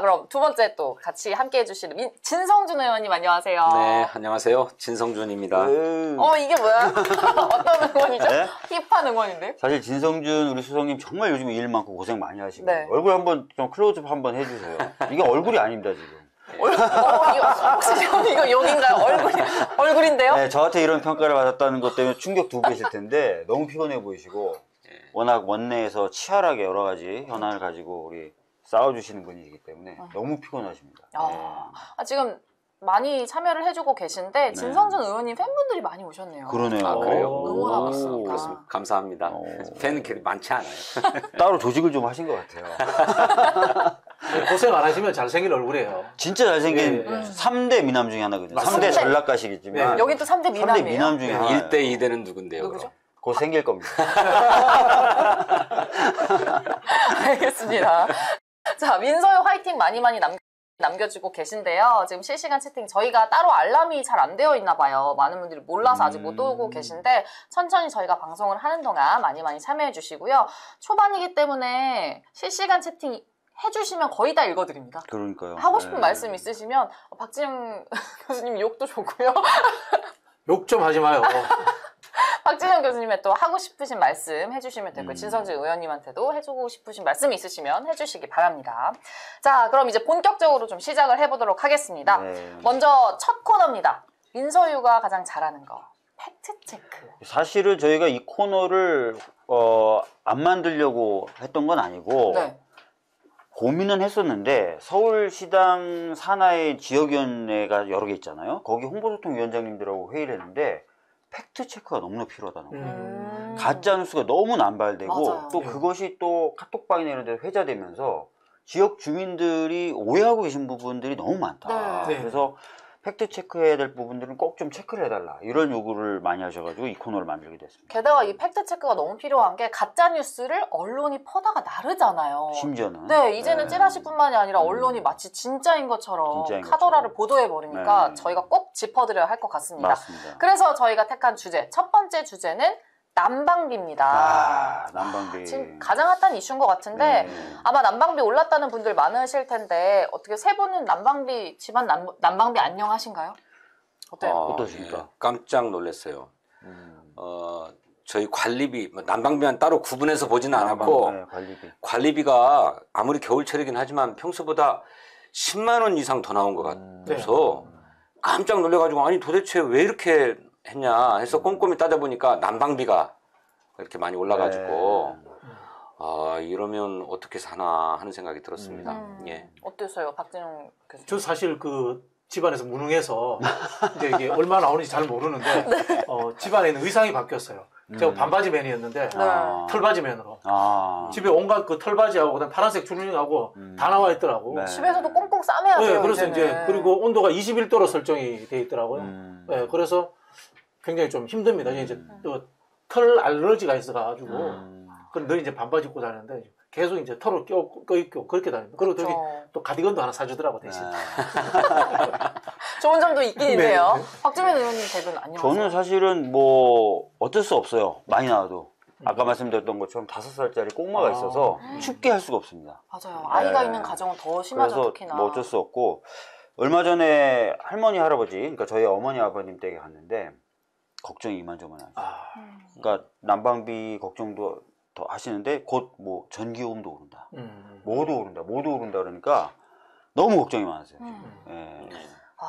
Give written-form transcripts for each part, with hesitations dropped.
그럼 두 번째 또 같이 함께 해주시는 진성준 의원님 안녕하세요. 네, 안녕하세요. 진성준입니다. 이게 뭐야? 어떤 응원이죠? 네? 힙한 응원인데? 사실 진성준 우리 수석님 정말 요즘 일 많고 고생 많이 하시고 네. 얼굴 한번 좀 클로즈업 한번 해주세요. 이게 얼굴이 아닙니다 지금. 이거 욕인가요? 얼굴인데요? 네, 저한테 이런 평가를 받았다는 것 때문에 충격 두 배실 텐데 너무 피곤해 보이시고 워낙 원내에서 치열하게 여러 가지 현안을 가지고 우리 싸워주시는 분이기 때문에 너무 피곤하십니다. 지금 많이 참여를 해주고 계신데 진성준 의원님 팬분들이 많이 오셨네요. 그러네요. 아, 그래요? 응원하고 있습니다. 그렇습니다. 감사합니다. 팬은 그렇게 많지 않아요. 따로 조직을 좀 하신 것 같아요. 고생 안 하시면 잘생긴 얼굴이에요. 진짜 잘생긴 3대 미남 중에 하나거든요. 맞습니다. 3대 전략가시겠지만 여긴 또 3대 미남이에요. 3대 미남 중에 하나. 1대 2대는 누군데요? 누구죠? 곧 생길 겁니다. 알겠습니다. 자, 민서유 화이팅 많이 남겨주고 계신데요. 지금 실시간 채팅 저희가 따로 알람이 잘 안 되어 있나 봐요. 많은 분들이 몰라서 아직 못 오고 계신데 천천히 저희가 방송을 하는 동안 많이 참여해 주시고요. 초반이기 때문에 실시간 채팅 해주시면 거의 다 읽어드립니다. 그러니까요. 하고 싶은 말씀 있으시면 박진영 교수님 욕도 좋고요. 욕 좀 하지 마요. 박진영 교수님의 또 하고 싶으신 말씀 해주시면 되고 진성준 의원님한테도 해주고 싶으신 말씀이 있으시면 해주시기 바랍니다. 자, 그럼 이제 본격적으로 좀 시작을 해보도록 하겠습니다. 먼저 첫 코너입니다. 민서유가 가장 잘하는 거. 팩트체크. 사실은 저희가 이 코너를 안 만들려고 했던 건 아니고 고민은 했었는데 서울시당 산하의 지역위원회가 여러 개 있잖아요. 거기 홍보소통위원장님들하고 회의를 했는데 팩트체크가 너무나 필요하다는 거예요. 가짜뉴스가 너무 남발되고 맞아요. 또 그것이 또 카톡방이나 이런 데 회자되면서 지역 주민들이 오해하고 계신 부분들이 너무 많다. 네. 그래서 팩트체크해야 될 부분들은 꼭 좀 체크를 해달라. 이런 요구를 많이 하셔가지고 이 코너를 만들게 됐습니다. 게다가 이 팩트체크가 너무 필요한 게 가짜뉴스를 언론이 퍼다가 나르잖아요. 심지어는. 네, 이제는 찌라시뿐만이 아니라 언론이 마치 진짜인 것처럼 카더라를 보도해버리니까 저희가 꼭 짚어드려야 할 것 같습니다. 맞습니다. 그래서 저희가 택한 주제, 첫 번째 주제는 난방비입니다. 난방비. 지금 가장 핫한 이슈인 것 같은데 아마 난방비 올랐다는 분들 많으실 텐데 어떻게 세 분은 난방비, 집안 난방비 안녕하신가요? 어때요? 어떠십니까? 예, 깜짝 놀랐어요. 저희 관리비, 난방비만 따로 구분해서 보지는 않았고 관리비가 아무리 겨울철이긴 하지만 평소보다 10만 원 이상 더 나온 것 같아서 깜짝 놀래가지고 아니 도대체 왜 이렇게 했냐 해서 꼼꼼히 따져보니까 난방비가 이렇게 많이 올라가지고 이러면 어떻게 사나 하는 생각이 들었습니다. 예. 어땠어요, 박진영 교수님? 저 사실 그 집안에서 무능해서 이제 이게 얼마 나오는지 잘 모르는데 집안에 있는 의상이 바뀌었어요. 제가 반바지맨이었는데 털바지맨으로 집에 온갖 그 털바지하고 그다음 파란색 주름하고 다 나와 있더라고. 집에서도 꽁꽁 싸매야 돼요. 그래서 이제는. 이제 그리고 온도가 21도로 설정이 돼 있더라고요. 그래서 굉장히 좀 힘듭니다. 이제 또 털 알러지가 있어가지고 그럼 늘 이제 반바지 입고 다니는데 계속 이제 털을 껴입고 그렇게 다닙니다. 그리고 저기 또 가디건도 하나 사주더라고 대신. 좋은 점도 있긴 있네요. 박주민 의원님 대변 안녕하세요. 저는 사실은 뭐 어쩔 수 없어요. 많이 나와도. 아까 말씀드렸던 것처럼 5살짜리 꼬마가 있어서 춥게 할 수가 없습니다. 맞아요. 아이가 있는 가정은 더 심하죠. 그래서 특히나. 뭐 어쩔 수 없고 얼마 전에 할머니 할아버지 그러니까 저희 어머니 아버님 댁에 갔는데 걱정이 이만저만 하죠. 그러니까 난방비 걱정도 더 하시는데 곧 뭐 전기요금도 오른다. 뭐도 오른다 그러니까 너무 걱정이 많으세요.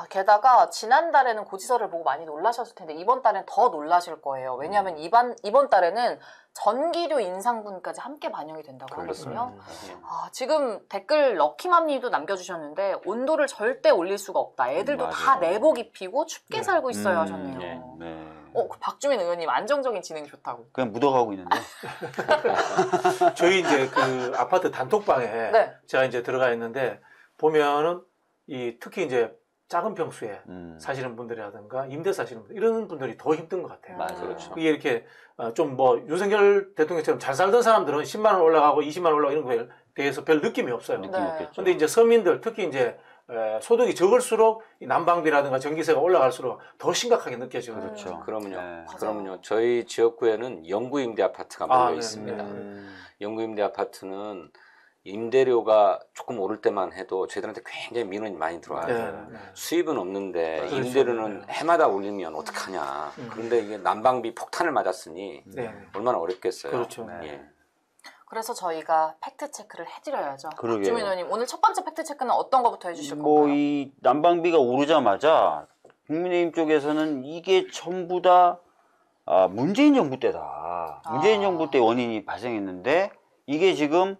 게다가 지난달에는 고지서를 보고 많이 놀라셨을 텐데 이번 달엔 더 놀라실 거예요. 왜냐하면 이번 달에는 전기료 인상분까지 함께 반영이 된다고 하거든요. 지금 댓글 럭키맘님도 남겨주셨는데 온도를 절대 올릴 수가 없다. 애들도 다 내복 입히고 춥게 살고 있어요 하셨네요. 그 박주민 의원님 안정적인 진행 좋다고. 그냥 묻어가고 있는데. 저희 이제 그 아파트 단톡방에 제가 이제 들어가 있는데 보면은 특히 이제 작은 평수에 사시는 분들이라든가 임대 사시는 분들 이런 분들이 더 힘든 것 같아요. 맞아요. 그렇죠. 이게 이렇게 좀 뭐 윤석열 대통령처럼 잘 살던 사람들은 10만 원 올라가고 20만 원 올라가고 이런 거에 대해서 별 느낌이 없어요. 느낌이 없겠죠. 근데 이제 서민들 특히 이제 소득이 적을수록 이 난방비라든가 전기세가 올라갈수록 더 심각하게 느껴져요. 그렇죠. 그러면요. 저희 지역구에는 영구 임대 아파트가 몰려 있습니다. 영구 임대 아파트는 임대료가 조금 오를 때만 해도 저희들한테 굉장히 민원이 많이 들어와요. 네. 수입은 없는데 그렇죠. 임대료는 해마다 올리면 어떡하냐. 그런데 이게 난방비 폭탄을 맞았으니 얼마나 어렵겠어요. 그렇죠. 예. 그래서 저희가 팩트 체크를 해드려야죠. 그러게요. 박주민 의원님 오늘 첫 번째 팩트 체크는 어떤 거부터 해주실 건가요? 뭐 이 난방비가 오르자마자 국민의힘 쪽에서는 이게 전부 다 문재인 정부 때다. 문재인 정부 때 원인이 발생했는데 이게 지금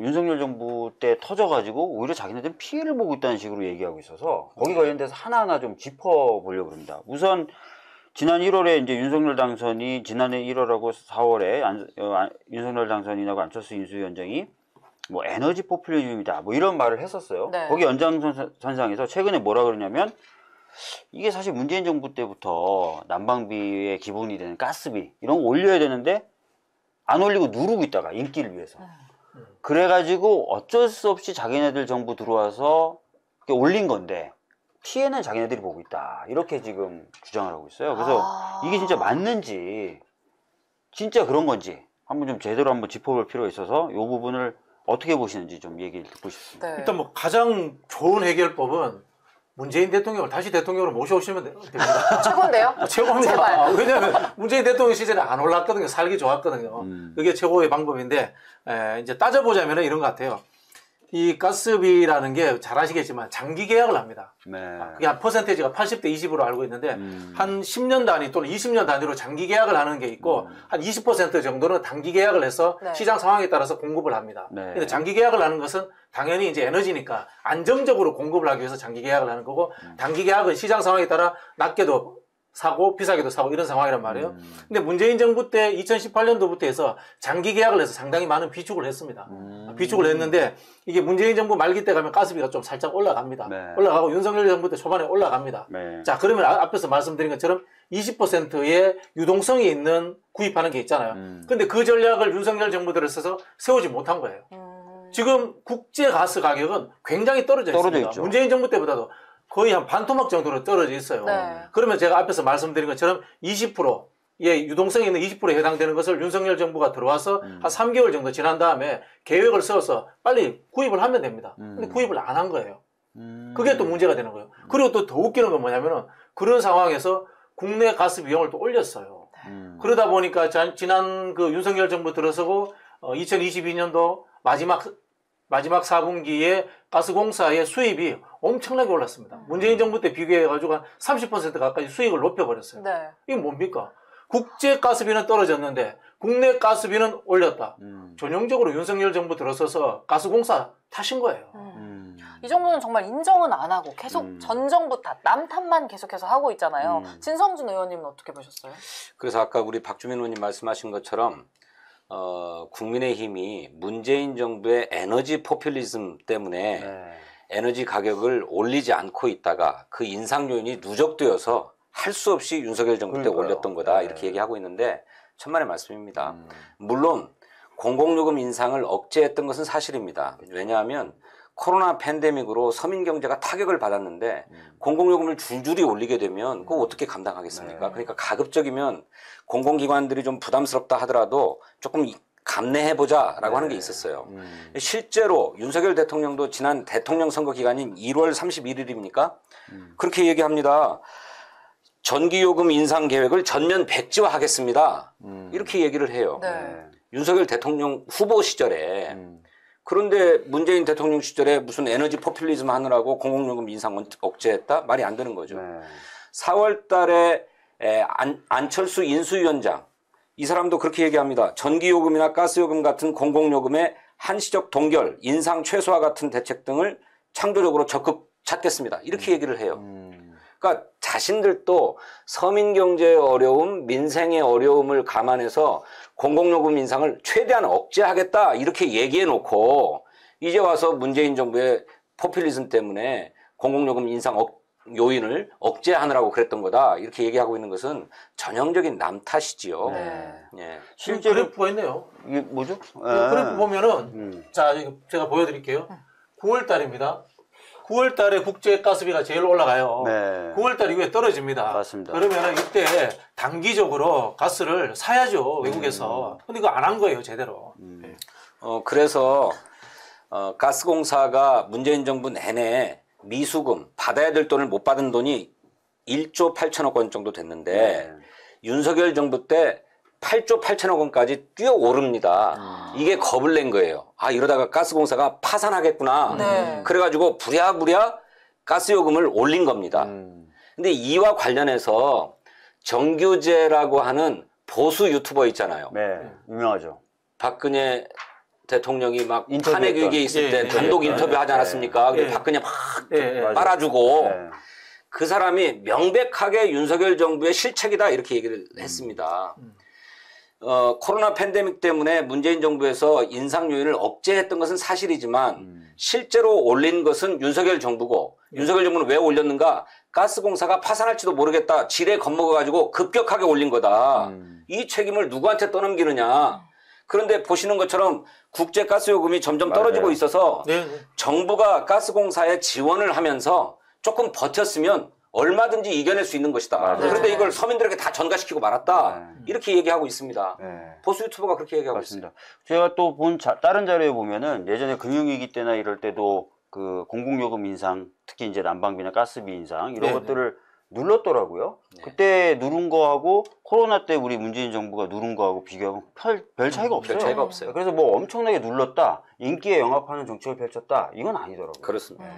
윤석열 정부 때 터져가지고 오히려 자기네들은 피해를 보고 있다는 식으로 얘기하고 있어서 거기 관련돼서 하나하나 좀 짚어보려고 합니다. 우선 지난 1월에 이제 윤석열 당선이 지난해 1월하고 4월에 윤석열 당선인하고 안철수 인수위원장이 뭐 에너지 포퓰리즘이다 뭐 이런 말을 했었어요. 네. 거기 연장선상에서 최근에 뭐라 그러냐면 이게 사실 문재인 정부 때부터 난방비의 기본이 되는 가스비 이런 거 올려야 되는데 안 올리고 누르고 있다가 인기를 위해서 그래가지고 어쩔 수 없이 자기네들 정부 들어와서 올린 건데 피해는 자기네들이 보고 있다 이렇게 지금 주장을 하고 있어요. 그래서 이게 진짜 맞는지 진짜 그런 건지 한번 좀 제대로 한번 짚어볼 필요가 있어서 이 부분을 어떻게 보시는지 좀 얘기를 듣고 싶습니다. 네. 일단 뭐 가장 좋은 해결법은 문재인 대통령을 다시 대통령으로 모셔오시면 됩니다. 최고인데요? 최고입니다. 제발. 왜냐하면 문재인 대통령 시절에 안 올랐거든요. 살기 좋았거든요. 그게 최고의 방법인데 이제 따져보자면 이런 것 같아요. 이 가스비라는 게 잘 아시겠지만 장기 계약을 합니다. 네. 그게 한 퍼센테이지가 80대 20으로 알고 있는데 한 10년 단위 또는 20년 단위로 장기 계약을 하는 게 있고 한 20% 정도는 단기 계약을 해서 네. 시장 상황에 따라서 공급을 합니다. 네. 근데 장기 계약을 하는 것은 당연히 이제 에너지니까 안정적으로 공급을 하기 위해서 장기 계약을 하는 거고 단기 계약은 시장 상황에 따라 낮게도 사고 비싸게도 사고 이런 상황이란 말이에요. 근데 문재인 정부 때 2018년도부터 해서 장기 계약을 해서 상당히 많은 비축을 했습니다. 비축을 했는데 이게 문재인 정부 말기 때 가면 가스비가 좀 살짝 올라갑니다. 네. 올라가고 윤석열 정부 때 초반에 올라갑니다. 네. 자, 그러면 앞에서 말씀드린 것처럼 20%의 유동성이 있는 구입하는 게 있잖아요. 근데 그 전략을 윤석열 정부 들어서서 세우지 못한 거예요. 지금 국제 가스 가격은 굉장히 떨어져 있습니다. 있죠. 문재인 정부 때보다도 거의 한 반토막 정도로 떨어져 있어요. 네. 그러면 제가 앞에서 말씀드린 것처럼 20%의 유동성이 있는 20%에 해당되는 것을 윤석열 정부가 들어와서 한 3개월 정도 지난 다음에 계획을 세워서 빨리 구입을 하면 됩니다. 근데 구입을 안 한 거예요. 그게 또 문제가 되는 거예요. 그리고 또 더 웃기는 건 뭐냐면은 그런 상황에서 국내 가스 비용을 또 올렸어요. 그러다 보니까 지난 그 윤석열 정부 들어서고 2022년도 마지막 4분기에 가스공사의 수입이 엄청나게 올랐습니다. 문재인 정부 때 비교해가지고 한 30% 가까이 수익을 높여버렸어요. 네. 이게 뭡니까? 국제 가스비는 떨어졌는데 국내 가스비는 올렸다. 전형적으로 윤석열 정부 들어서서 가스공사 탓인 거예요. 이 정부는 정말 인정은 안 하고 계속 전 정부 탓, 남 탓만 계속해서 하고 있잖아요. 진성준 의원님은 어떻게 보셨어요? 그래서 아까 우리 박주민 의원님 말씀하신 것처럼 국민의힘이 문재인 정부의 에너지 포퓰리즘 때문에 에너지 가격을 올리지 않고 있다가 그 인상 요인이 누적되어서 할 수 없이 윤석열 정부 때 올렸던 거다 이렇게 얘기하고 있는데 천만의 말씀입니다. 물론 공공요금 인상을 억제했던 것은 사실입니다. 왜냐하면 코로나 팬데믹으로 서민 경제가 타격을 받았는데 공공요금을 줄줄이 올리게 되면 그거 어떻게 감당하겠습니까? 그러니까 가급적이면 공공기관들이 좀 부담스럽다 하더라도 조금 감내해보자라고 하는 게 있었어요. 실제로 윤석열 대통령도 지난 대통령 선거 기간인 1월 31일입니까? 그렇게 얘기합니다. 전기요금 인상 계획을 전면 백지화하겠습니다. 이렇게 얘기를 해요. 네. 윤석열 대통령 후보 시절에. 그런데 문재인 대통령 시절에 무슨 에너지 포퓰리즘 하느라고 공공요금 인상 억제했다? 말이 안 되는 거죠. 4월 달에 안철수 인수위원장 이 사람도 그렇게 얘기합니다. 전기요금이나 가스요금 같은 공공요금의 한시적 동결, 인상 최소화 같은 대책 등을 창조적으로 적극 찾겠습니다. 이렇게 얘기를 해요. 그러니까 자신들도 서민 경제의 어려움, 민생의 어려움을 감안해서 공공요금 인상을 최대한 억제하겠다 이렇게 얘기해 놓고 이제 와서 문재인 정부의 포퓰리즘 때문에 공공요금 인상 요인을 억제하느라고 그랬던 거다 이렇게 얘기하고 있는 것은 전형적인 남 탓이지요. 예. 실제로 그래프가 있네요. 이게 뭐죠? 그래프 보면은 자 이거 제가 보여드릴게요. 9월 달입니다. 9월 달에 국제 가스비가 제일 올라가요. 9월 달 이후에 떨어집니다. 맞습니다. 그러면은 이때 단기적으로 가스를 사야죠, 외국에서. 근데 이거 안 한 거예요, 제대로. 그래서 가스공사가 문재인 정부 내내 미수금 받아야 될 돈을 못 받은 돈이 1조 8천억 원 정도 됐는데 윤석열 정부 때 8조 8천억 원까지 뛰어오릅니다. 이게 겁을 낸 거예요. 아 이러다가 가스공사가 파산하겠구나. 그래가지고 부랴부랴 가스요금을 올린 겁니다. 근데 이와 관련해서 정규재라고 하는 보수 유튜버 있잖아요. 네, 유명하죠. 박근혜 대통령이 막 탄핵 위기에 있을 때 단독 인터뷰 하지 않았습니까? 박근혜 막 빨아주고 그 사람이 명백하게 윤석열 정부의 실책이다 이렇게 얘기를 했습니다. 코로나 팬데믹 때문에 문재인 정부에서 인상 요인을 억제했던 것은 사실이지만 실제로 올린 것은 윤석열 정부고 윤석열 정부는 왜 올렸는가? 가스공사가 파산할지도 모르겠다. 지레 겁먹어가지고 급격하게 올린 거다. 이 책임을 누구한테 떠넘기느냐. 그런데 보시는 것처럼 국제 가스요금이 점점 떨어지고 있어서 정부가 가스공사에 지원을 하면서 조금 버텼으면 얼마든지 이겨낼 수 있는 것이다. 그런데 이걸 서민들에게 다 전가시키고 말았다. 이렇게 얘기하고 있습니다. 보수 유튜버가 그렇게 얘기하고 있습니다. 제가 또 본 다른 자료에 보면은 예전에 금융위기 때나 이럴 때도 그 공공요금 인상, 특히 이제 난방비나 가스비 인상 이런 것들을 눌렀더라고요. 그때 누른 거하고 코로나 때 우리 문재인 정부가 누른 거하고 비교하면 별 차이가 없어요. 별 차이가 없어요. 그래서 뭐 엄청나게 눌렀다, 인기에 영합하는 정책을 펼쳤다, 이건 아니더라고요. 그렇습니다.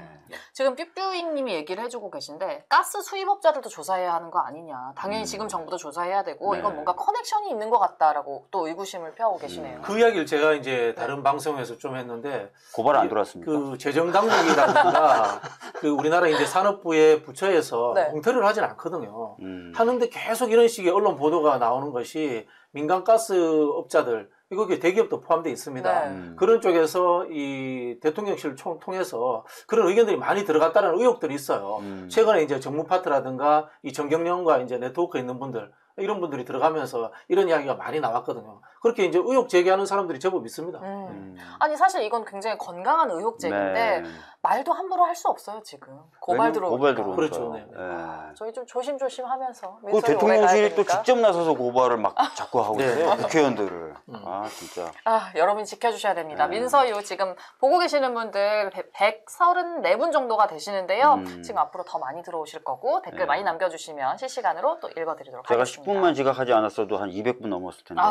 지금 뾰뾰이님이 얘기를 해주고 계신데 가스 수입업자들도 조사해야 하는 거 아니냐. 당연히 지금 정부도 조사해야 되고 이건 뭔가 커넥션이 있는 것 같다라고 또 의구심을 표하고 계시네요. 그 이야기를 제가 이제 다른 방송에서 좀 했는데 고발 안 들어왔습니까? 그 재정당국이라든가 그 우리나라 이제 산업부의 부처에서 공표를 하진 않거든요. 하는데 계속 이런 식의 언론 보도가 나오는 것이 민간 가스 업자들 이거 대기업도 포함되어 있습니다. 그런 쪽에서 이 대통령실을 통해서 그런 의견들이 많이 들어갔다는 의혹들이 있어요. 최근에 이제 정무파트라든가 이 정경련과 이제 네트워크에 있는 분들 이런 분들이 들어가면서 이런 이야기가 많이 나왔거든요. 그렇게 이제 의혹 제기하는 사람들이 제법 있습니다. 아니 사실 이건 굉장히 건강한 의혹 제기인데 말도 함부로 할 수 없어요 지금. 고발 들어오니까. 그렇죠. 저희 좀 조심조심하면서. 그 대통령실이 또 직접 나서서 고발을 막 자꾸 하고 있어요. 국회의원들을. 아 진짜. 여러분 지켜주셔야 됩니다. 민서유 지금 보고 계시는 분들 134분 정도가 되시는데요. 지금 앞으로 더 많이 들어오실 거고 댓글 많이 남겨주시면 실시간으로 또 읽어드리도록 하겠습니다. 제가 10분만 지각하지 않았어도 한 200분 넘었을 텐데.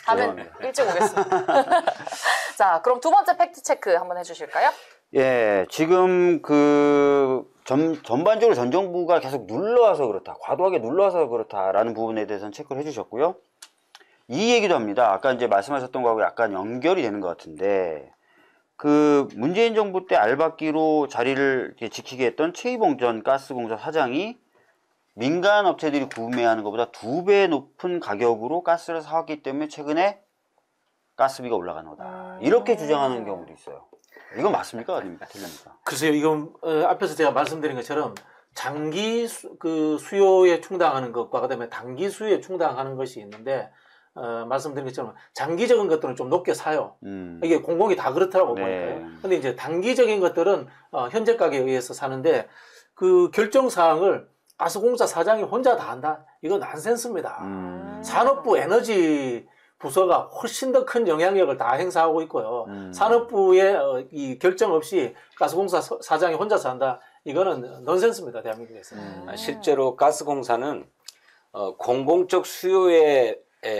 다음엔 일찍 오겠습니다. 자, 그럼 두 번째 팩트 체크 한번 해주실까요? 예, 지금 전반적으로 전 정부가 계속 눌러와서 그렇다, 과도하게 눌러와서 그렇다라는 부분에 대해서는 체크를 해주셨고요. 이 얘기도 합니다. 아까 이제 말씀하셨던 거하고 약간 연결이 되는 것 같은데, 그 문재인 정부 때 알박기로 자리를 지키게 했던 최이봉 전 가스공사 사장이 민간 업체들이 구매하는 것보다 2배 높은 가격으로 가스를 사왔기 때문에 최근에 가스비가 올라가는 거다. 이렇게 주장하는 경우도 있어요. 이건 맞습니까? 아닙니까? 틀립니까? 글쎄요, 이건 앞에서 제가 말씀드린 것처럼 장기 수요에 충당하는 것과 그다음에 단기 수요에 충당하는 것이 있는데 말씀드린 것처럼 장기적인 것들은 좀 높게 사요. 이게 공공이 다 그렇더라고 보니까요. 근데 이제 단기적인 것들은 현재 가격에 의해서 사는데 그 결정 사항을 가스공사 사장이 혼자 다 한다? 이건 난센스입니다. 산업부 에너지 부서가 훨씬 더 큰 영향력을 다 행사하고 있고요. 산업부의 이 결정 없이 가스공사 사장이 혼자서 한다? 이거는 넌센스입니다. 대한민국에서. 실제로 가스공사는 공공적 수요에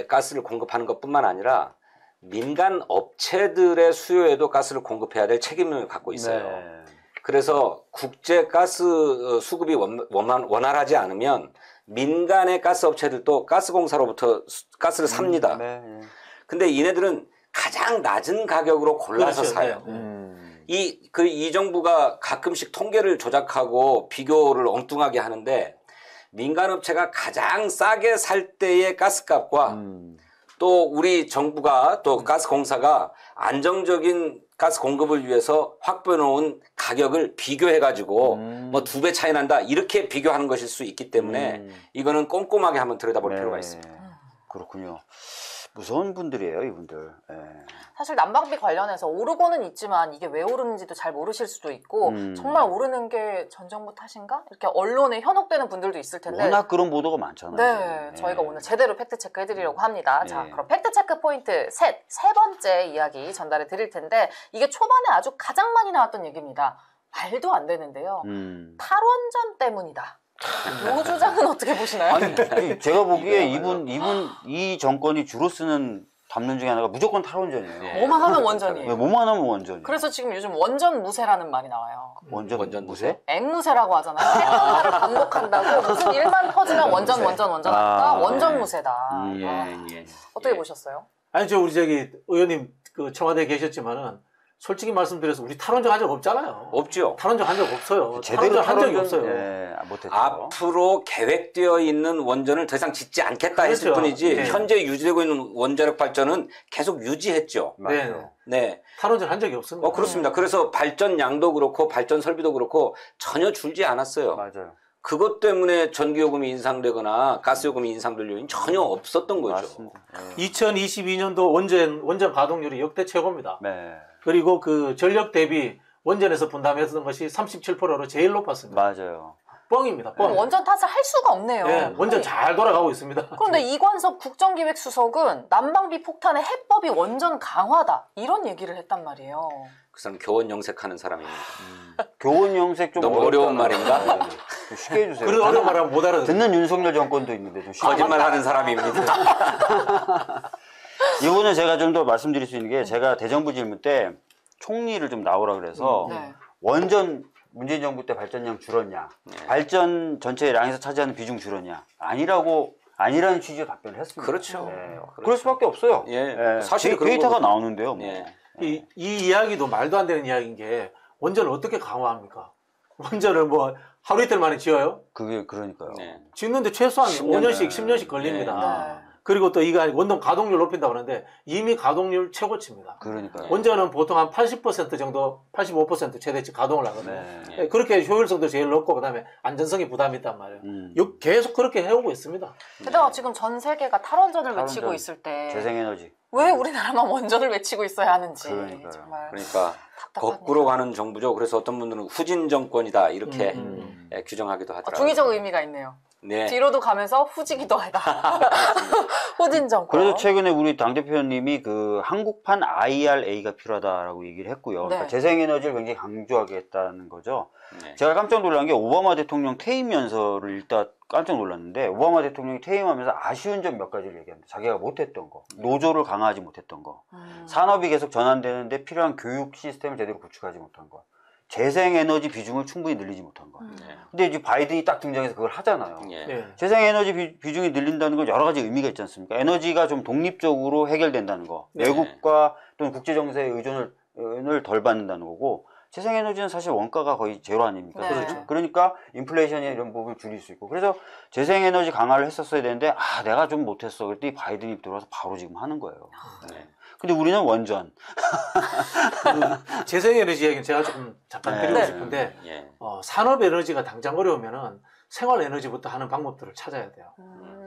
가스를 공급하는 것뿐만 아니라 민간 업체들의 수요에도 가스를 공급해야 될 책임을 갖고 있어요. 그래서 국제 가스 수급이 원활하지 않으면 민간의 가스 업체들도 가스공사로부터 가스를 삽니다. 근데 얘네들은 가장 낮은 가격으로 골라서 사요. 이 정부가 가끔씩 통계를 조작하고 비교를 엉뚱하게 하는데 민간 업체가 가장 싸게 살 때의 가스값과 또 우리 정부가 또 가스공사가 안정적인 가스 공급을 위해서 확보해 놓은 가격을 비교해 가지고 뭐 2배 차이 난다 이렇게 비교하는 것일 수 있기 때문에 이거는 꼼꼼하게 한번 들여다볼 필요가 있습니다. 그렇군요. 무서운 분들이에요, 이분들. 예. 사실 난방비 관련해서 오르고는 있지만 이게 왜 오르는지도 잘 모르실 수도 있고 정말 오르는 게 전 정부 탓인가? 이렇게 언론에 현혹되는 분들도 있을 텐데 워낙 그런 보도가 많잖아요. 네, 지금. 저희가 오늘 제대로 팩트체크 해드리려고 합니다. 예. 자, 그럼 팩트체크 포인트 세 번째 이야기 전달해 드릴 텐데 이게 초반에 아주 가장 많이 나왔던 얘기입니다. 말도 안 되는데요. 탈원전 때문이다. 이 주장은 어떻게 보시나요? 아니, 제가 보기에 이 정권이 주로 쓰는 담론 중에 하나가 무조건 탈원전이에요. 뭐만 하면 원전이에요. 네, 뭐만 하면 원전이에요. 그래서 지금 요즘 원전 무세라는 말이 나와요. 원전 무세? 앵무새라고 하잖아요. 핵무새를 반복한다고 무슨 일만 터지면 원전 하니까 원전 무세다. 예. 어떻게 보셨어요? 아니 우리 의원님 그 청와대에 계셨지만은 솔직히 말씀드려서 우리 탈원전 한 적 없잖아요. 없죠. 탈원전 한 적 없어요. 제대로 한 적이 없어요. 예, 못했죠. 앞으로 계획되어 있는 원전을 더 이상 짓지 않겠다 했을 그렇죠. 뿐이지 네. 현재 유지되고 있는 원자력 발전은 계속 유지했죠. 맞아요. 네. 탈원전 한 적이 없습니다. 그렇습니다. 그래서 발전량도 그렇고 발전 설비도 그렇고 전혀 줄지 않았어요. 맞아요. 그것 때문에 전기요금이 인상되거나 가스요금이 인상될 요인이 전혀 없었던 거죠. 맞습니다. 2022년도 원전 가동률이 역대 최고입니다. 네. 그리고 그 전력 대비 원전에서 분담했던 것이 37%로 제일 높았습니다. 맞아요. 뻥입니다. 뻥. 원전 탓을 할 수가 없네요. 네, 원전 잘 돌아가고 있습니다. 그런데 이관섭 국정기획수석은 난방비 폭탄의 해법이 원전 강화다 이런 얘기를 했단 말이에요. 그 사람 교원 영색하는 사람입니다. 교원 영색 좀 너무 어려운 말인가? 네, 좀 쉽게 해주세요. 그런 어려운 말하면 못 알아듣는. 듣는 윤석열 정권도 있는데 좀 쉽게. 거짓말하는 사람입니다. 이거는 제가 좀 더 말씀드릴 수 있는 게 제가 대정부 질문 때 총리를 좀 나오라 그래서 네. 원전 문재인 정부 때 발전량 줄었냐, 발전 전체 량에서 차지하는 비중 줄었냐, 아니라는 취지의 답변을 했습니다. 그렇죠. 네. 그렇죠. 그럴 수밖에 없어요. 예. 사실 그런 데이터가 거거든요. 나오는데요. 뭐. 예. 이 이야기도 말도 안 되는 이야기인 게 원전을 어떻게 강화합니까? 원전을 뭐 하루 이틀 만에 지어요? 그게 그러니까요. 네. 짓는데 최소한 10년, 5년씩, 10년씩 걸립니다. 네. 그리고 또 이거 원전 가동률 높인다고 하는데 이미 가동률 최고치입니다. 그러니까요. 원전은 보통 한 80% 정도, 85% 최대치 가동을 하거든요. 네. 네, 그렇게 효율성도 제일 높고 그다음에 안전성이 부담이 있단 말이에요. 계속 그렇게 해오고 있습니다. 게다가 지금 전 세계가 탈원전을 외치고 있을 때 재생에너지. 왜 우리나라만 원전을 외치고 있어야 하는지 그러니까요. 정말 그러니까 답답하네요. 거꾸로 가는 정부죠. 그래서 어떤 분들은 후진 정권이다 이렇게 규정하기도 하더라고요. 중의적 의미가 있네요. 네. 뒤로도 가면서 후지기도 하다. 후진 정권. 그래서 최근에 우리 당대표님이 그 한국판 IRA가 필요하다라고 얘기를 했고요. 네. 그러니까 재생에너지를 굉장히 강조하겠다는 거죠. 네. 제가 깜짝 놀란 게 오바마 대통령 퇴임 연설을 읽다 깜짝 놀랐는데 오바마 대통령이 퇴임하면서 아쉬운 점 몇 가지를 얘기합니다. 자기가 못했던 거, 노조를 강화하지 못했던 거, 산업이 계속 전환되는데 필요한 교육 시스템을 제대로 구축하지 못한 거, 재생에너지 비중을 충분히 늘리지 못한 거. 근데 이제 바이든이 딱 등장해서 그걸 하잖아요. 예. 네. 재생에너지 비중이 늘린다는 건 여러 가지 의미가 있지 않습니까? 에너지가 좀 독립적으로 해결된다는 거, 네. 외국과 또는 국제정세의 의존을 덜 받는다는 거고, 재생에너지는 사실 원가가 거의 제로 아닙니까? 네. 그렇죠. 그러니까 인플레이션이 이런 부분을 줄일 수 있고, 그래서 재생에너지 강화를 했었어야 되는데, 내가 좀 못했어. 그랬더니 바이든이 들어와서 바로 지금 하는 거예요. 네. 근데 우리는 원전. 그 재생에너지 얘기는 제가 조금 잠깐 드리고 네. 싶은데 예. 산업에너지가 당장 어려우면은 생활에너지부터 하는 방법들을 찾아야 돼요.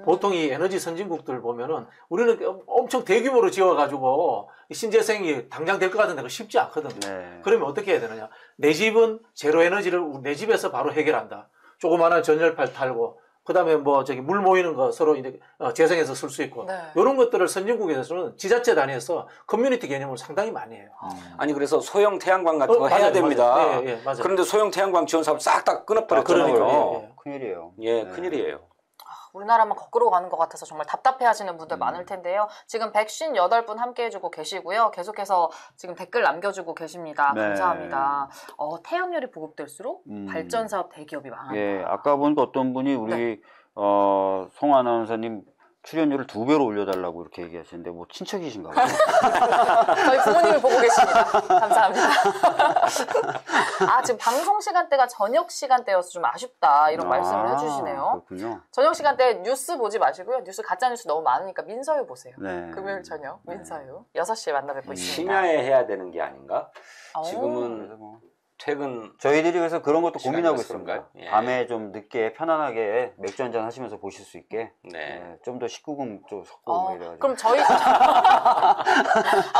보통 이 에너지 선진국들 보면은 우리는 엄청 대규모로 지어가지고 신재생이 당장 될 것 같은데 그거 쉽지 않거든요. 네. 그러면 어떻게 해야 되느냐? 내 집은 제로 에너지를 내 집에서 바로 해결한다. 조그마한 전열팔 달고 그다음에 뭐 물 모이는 거 서로 이제 재생해서 쓸 수 있고 네. 이런 것들을 선진국에서는 지자체 단위에서 커뮤니티 개념을 상당히 많이 해요. 아니 그래서 소형 태양광 같은 거 해야 맞아요, 됩니다. 맞아요. 예, 맞아요. 그런데 소형 태양광 지원 사업 싹 다 끊어버렸잖아요. 그러니까요. 큰일이에요. 예, 네. 큰일이에요. 우리나라만 거꾸로 가는 것 같아서 정말 답답해 하시는 분들 많을 텐데요. 지금 158분 함께 해주고 계시고요. 계속해서 지금 댓글 남겨주고 계십니다. 네. 감사합니다. 태양열이 보급될수록 발전사업 대기업이 망한다. 예, 아까 보니까 어떤 분이 우리 송 아나운서님 출연료를 2배로 올려달라고 이렇게 얘기하시는데 뭐 친척이신가 봐요. 저희 부모님이 보고 계십니다. 감사합니다. 지금 방송 시간대가 저녁 시간대여서 좀 아쉽다 이런 말씀을 해주시네요. 그렇군요. 저녁 시간대 뉴스 보지 마시고요. 뉴스 가짜뉴스 너무 많으니까 민서유 보세요. 네. 금요일 저녁 민서유 6시에 만나 뵙고 있습니다. 심야에 해야 되는 게 아닌가? 오. 지금은 뭐 퇴근 저희들이 그래서 그런 것도 고민하고 있습니다. 예. 밤에 좀 늦게 편안하게 맥주 한잔 하시면서 보실 수 있게 네. 좀 더 19금 좀 섞고 이래가지고. 그럼 저희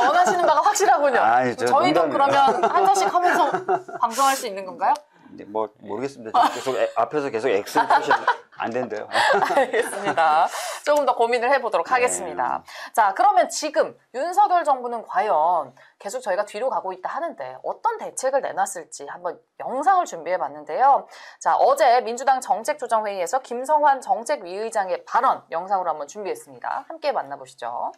원하시는 바가 확실하군요. 아니, 저희도 농담이에요. 그러면 한 잔씩 하면서 방송할 수 있는 건가요? 네, 뭐 모르겠습니다. 계속 앞에서 계속 X 표시는 안 된대요. 알겠습니다. 조금 더 고민을 해보도록 하겠습니다. 자, 그러면 지금 윤석열 정부는 과연 계속 저희가 뒤로 가고 있다 하는데 어떤 대책을 내놨을지 한번 영상을 준비해봤는데요. 자, 어제 민주당 정책조정회의에서 김성환 정책위의장의 발언 영상으로 한번 준비했습니다. 함께 만나보시죠.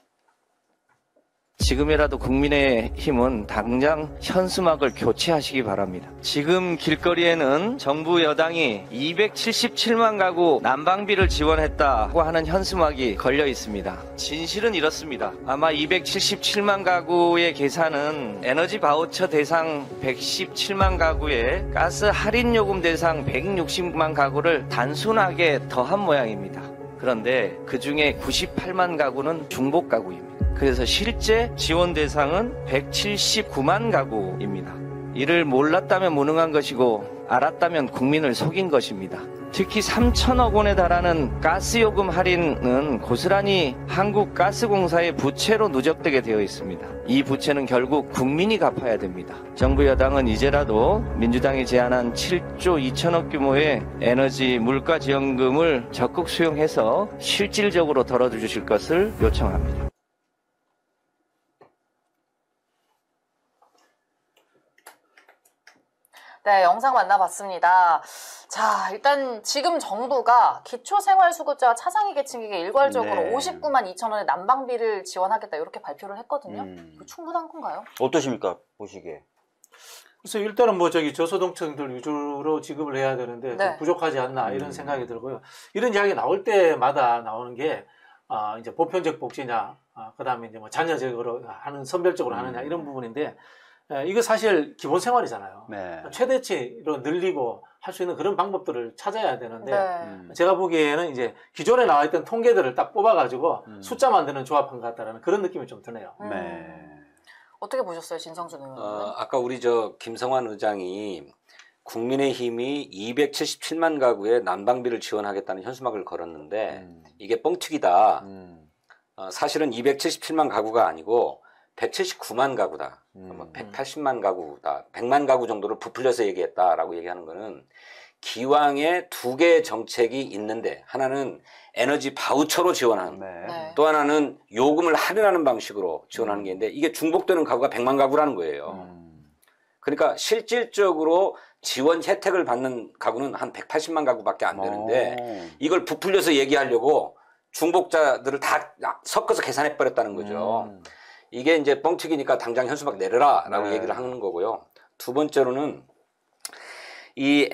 지금이라도 국민의힘은 당장 현수막을 교체하시기 바랍니다. 지금 길거리에는 정부 여당이 277만 가구 난방비를 지원했다고 하는 현수막이 걸려 있습니다. 진실은 이렇습니다. 아마 277만 가구의 계산은 에너지 바우처 대상 117만 가구에 가스 할인 요금 대상 160만 가구를 단순하게 더한 모양입니다. 그런데 그 중에 98만 가구는 중복 가구입니다. 그래서 실제 지원 대상은 179만 가구입니다. 이를 몰랐다면 무능한 것이고 알았다면 국민을 속인 것입니다. 특히 3천억 원에 달하는 가스요금 할인은 고스란히 한국가스공사의 부채로 누적되게 되어 있습니다. 이 부채는 결국 국민이 갚아야 됩니다. 정부 여당은 이제라도 민주당이 제안한 7조 2천억 규모의 에너지 물가 지원금을 적극 수용해서 실질적으로 덜어주실 것을 요청합니다. 네, 영상 만나봤습니다. 자, 일단 지금 정부가 기초생활수급자와 차상위 계층에게 일괄적으로 59만 2천 원의 난방비를 지원하겠다 이렇게 발표를 했거든요. 충분한 건가요? 어떠십니까? 보시기에. 그래서 일단은 뭐 저소득층들 위주로 지급을 해야 되는데 좀 부족하지 않나 이런 생각이 들고요. 이런 이야기 나올 때마다 나오는 게 이제 보편적 복지냐, 그다음에 이제 뭐 자녀적으로 하는 선별적으로 하느냐 이런 부분인데. 이거 사실 기본 생활이잖아요. 네. 최대치로 늘리고 할 수 있는 그런 방법들을 찾아야 되는데 제가 보기에는 이제 기존에 나와 있던 통계들을 딱 뽑아가지고 숫자 만드는 조합한 것 같다는 그런 느낌이 좀 드네요. 네. 어떻게 보셨어요, 진성준 의원님? 아까 우리 김성환 의장이 국민의힘이 277만 가구에 난방비를 지원하겠다는 현수막을 걸었는데 이게 뻥튀기다. 사실은 277만 가구가 아니고 179만 가구다. 180만 가구다. 100만 가구 정도를 부풀려서 얘기했다라고 얘기하는 거는 기왕에 두 개의 정책이 있는데 하나는 에너지 바우처로 지원하는 또 하나는 요금을 할인하는 방식으로 지원하는 게 있는데 이게 중복되는 가구가 100만 가구라는 거예요. 그러니까 실질적으로 지원 혜택을 받는 가구는 한 180만 가구밖에 안 되는데 이걸 부풀려서 얘기하려고 중복자들을 다 섞어서 계산해 버렸다는 거죠. 이게 이제 뻥튀기니까 당장 현수막 내려라라고 얘기를 하는 거고요. 두 번째로는 이